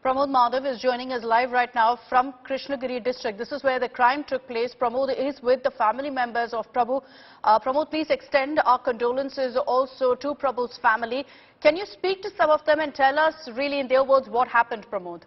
Pramod Madhav is joining us live right now from Krishnagiri district. This is where the crime took place. Pramod is with the family members of Prabhu. Pramod, please extend our condolences also to Prabhu's family. Can you speak to some of them and tell us really in their words what happened, Pramod?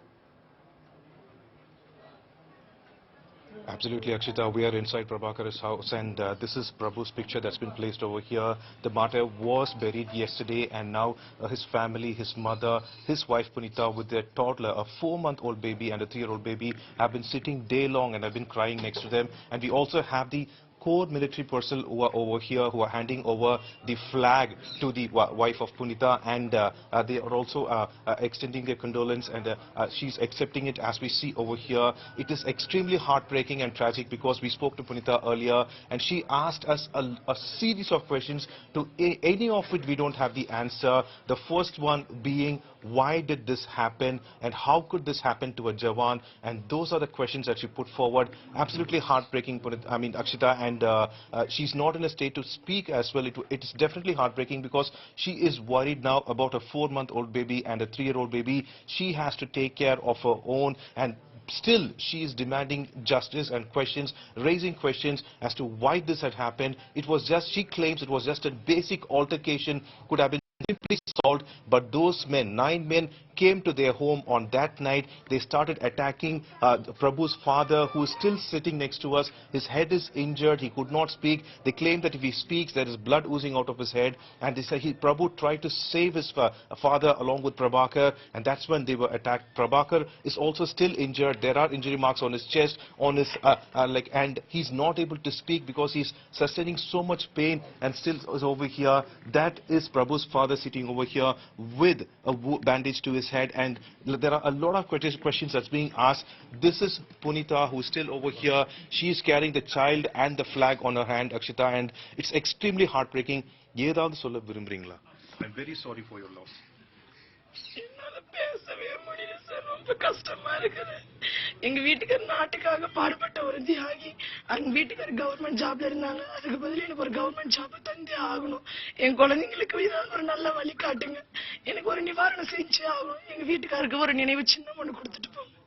Absolutely, Akshita. We are inside Prabhakar's house, and this is Prabhu's picture that's been placed over here. The martyr was buried yesterday, and now his family, his mother, his wife Punita with their toddler, a 4-month-old baby and a 3-year-old baby, have been sitting day long and have been crying next to them. And we also have the core military personnel who are over here, who are handing over the flag to the wife of Punita, and they are also extending their condolence, and she's accepting it as we see over here. It is extremely heartbreaking and tragic because we spoke to Punita earlier and she asked us a series of questions. To any of it we don't have the answer. The first one being, why did this happen and how could this happen to a Jawan? And those are the questions that she put forward. Absolutely heartbreaking, Akshita, and she's not in a state to speak as well. It is definitely heartbreaking because she is worried now about a 4-month-old baby and a 3-year-old baby. She has to take care of her own, and still she is demanding justice and questions, raising questions as to why this had happened. It was just, she claims it was just a basic altercation, could have been simply solved, but those men, 9 men, came to their home on that night. They started attacking Prabhu's father, who is still sitting next to us. His head is injured, he could not speak. They claim that if he speaks there is blood oozing out of his head, and they say Prabhu tried to save his father along with Prabhakar, and that's when they were attacked. Prabhakar is also still injured. There are injury marks on his chest, on his and he's not able to speak because he's sustaining so much pain and still is over here. That is Prabhu's father sitting over here with a bandage to his head, and there are a lot of questions that's being asked. This is Punita, who is still over here. She is carrying the child and the flag on her hand, Akshita, and it's extremely heartbreaking. I'm very sorry for your loss. ரொம்ப கஷ்டமா இருக்குது. எங்க வீட்டுக்கார நாட்டுக்காக பாடுபட்ட ஒரு தியாகி. எங்க வீட்டுக்கார கவர்மெண்ட் ஜாப்ல இருந்தாங்க. அதுக்கு பதிலா எனக்கு ஒரு கவர்மெண்ட் ஜாப் தந்தே ஆகணும். என் குழந்தைகளுக்கு ஏதாவது ஒரு நல்ல வழி காட்டுங்க. எனக்கு ஒரு நிவாரணம் செஞ்சே ஆகணும். எங்க வீட்டுக்காருக்கு ஒரு நினைவு சின்னம் ஒன்னு கொடுத்துட்டு போங்க.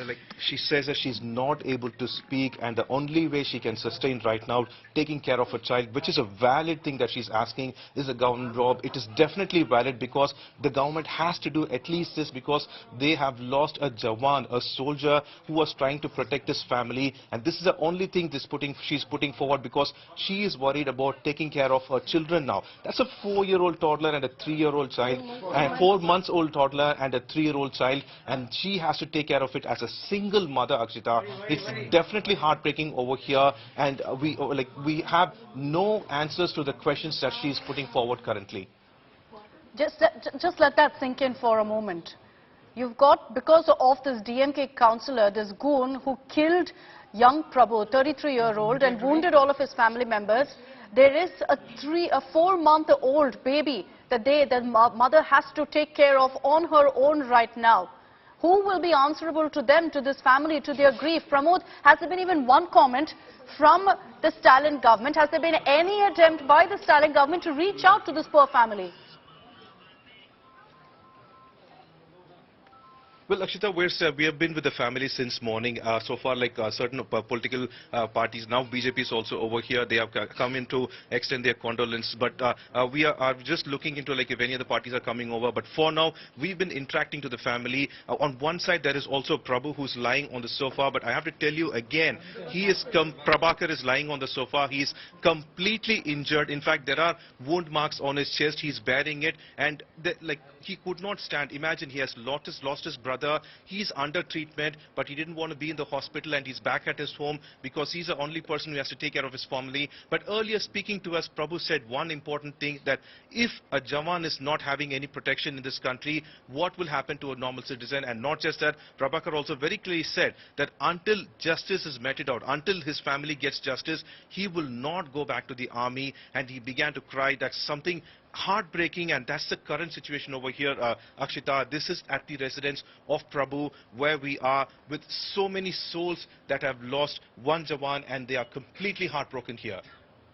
Like she says that she's not able to speak, and the only way she can sustain right now taking care of her child, which is a valid thing that she's asking, is a government job. It is definitely valid because the government has to do at least this, because they have lost a Jawan, a soldier who was trying to protect his family, and this is the only thing she's putting forward, because she is worried about taking care of her children now. That's a 4-year-old toddler and a 3-year-old child, and 4-month-old toddler and a 3-year-old child, and she has to take care of it as a single mother, Akshita. It's definitely heartbreaking over here, and we have no answers to the questions that she is putting forward currently. Just let that sink in for a moment. You've got, because of this DMK councillor, this goon who killed young Prabhu, 33-year-old, and wounded all of his family members. There is a 4-month-old baby that the mother has to take care of on her own right now. Who will be answerable to them, to this family, to their grief? Pramod, has there been even one comment from the Stalin government? Has there been any attempt by the Stalin government to reach out to this poor family? Well, Akshita, we have been with the family since morning. So far, certain political parties, now BJP is also over here. They have come in to extend their condolence. But we are just looking into if any other parties are coming over. But for now, we've been interacting to the family. On one side, there is also Prabhu, who's lying on the sofa. But I have to tell you again, Prabhakar is lying on the sofa. He is completely injured. In fact, there are wound marks on his chest. He's bearing it, and he could not stand. Imagine, he has lost his brother. He's under treatment, but he didn't want to be in the hospital, and he's back at his home because he's the only person who has to take care of his family. But earlier, speaking to us, Prabhu said one important thing, that if a Jawan is not having any protection in this country, what will happen to a normal citizen? And not just that, Prabhakar also very clearly said that until justice is meted out, until his family gets justice, he will not go back to the army. And he began to cry. That's something heartbreaking, and that's the current situation over here, Akshita. This is at the residence of Prabhu, where we are, with so many souls that have lost one Jawan, and they are completely heartbroken here.